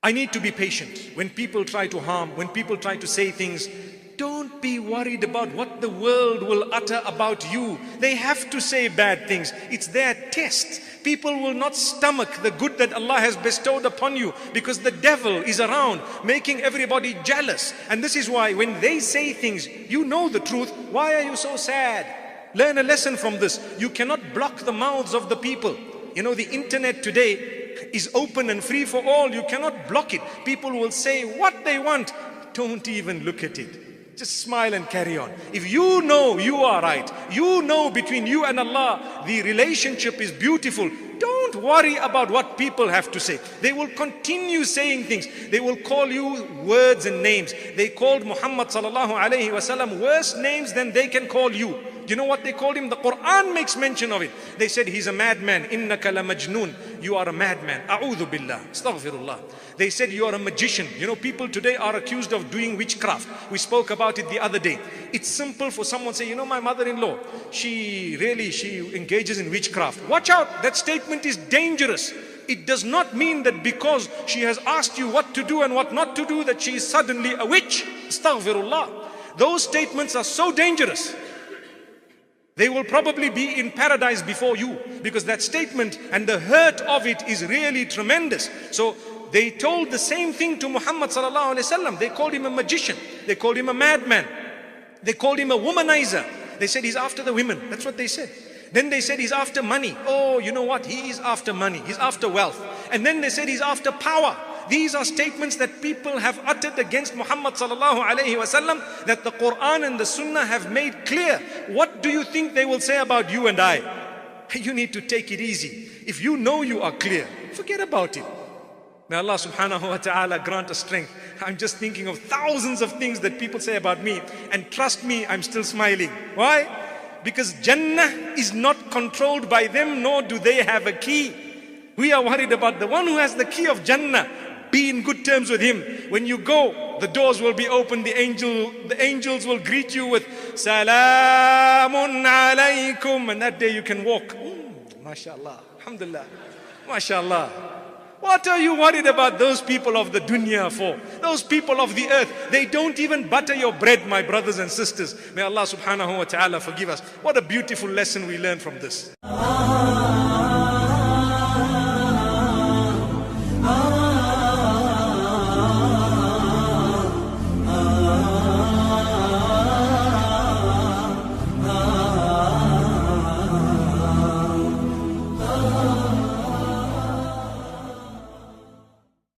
I need to be patient. When people try to harm, when people try to say things, don't be worried about what the world will utter about you. They have to say bad things. It's their test. People will not stomach the good that Allah has bestowed upon you, because the devil is around making everybody jealous. And this is why when they say things, you know the truth. Why are you so sad? Learn a lesson from this. You cannot block the mouths of the people. You know, the internet today is open and free for all. You cannot block it. People will say what they want. Don't even look at it. Just smile and carry on. If you know you are right, you know between you and Allah the relationship is beautiful, don't worry about what people have to say. They will continue saying things. They will call you words and names. They called Muhammad sallallahu alaihi wasallam worse names than they can call you. You know what they called him? The Quran makes mention of it. They said he's a madman. Innaka la majnoon. You are a madman. A'udhu billah. Astaghfirullah. They said you are a magician. You know, people today are accused of doing witchcraft. We spoke about it the other day. It's simple for someone to say, you know, my mother-in-law, she engages in witchcraft. Watch out. That statement is dangerous. It does not mean that because she has asked you what to do and what not to do, that she is suddenly a witch. Astaghfirullah. Those statements are so dangerous. They will probably be in paradise before you, because that statement and the hurt of it is really tremendous. So they told the same thing to Muhammad sallallahu alaihi wasallam. They called him a magician. They called him a madman. They called him a womanizer. They said he's after the women. That's what they said. Then they said he's after money. Oh, you know what? He is after money. He's after wealth. And then they said he's after power. These are statements that people have uttered against Muhammad sallallahu alaihi wasallam, that the Quran and the Sunnah have made clear. What do you think they will say about you and I? You need to take it easy. If you know you are clear, forget about it. May Allah subhanahu wa ta'ala grant us strength. I'm just thinking of thousands of things that people say about me, and trust me, I'm still smiling. Why? Because Jannah is not controlled by them, nor do they have a key. We are worried about the one who has the key of Jannah. Be in good terms with him. When you go, the doors will be open. The angels will greet you with Salamun alaykum, and that day you can walk. MashaAllah, Alhamdulillah, MashaAllah. What are you worried about those people of the dunya for? Those people of the earth, they don't even butter your bread, my brothers and sisters. May Allah subhanahu wa ta'ala forgive us. What a beautiful lesson we learn from this.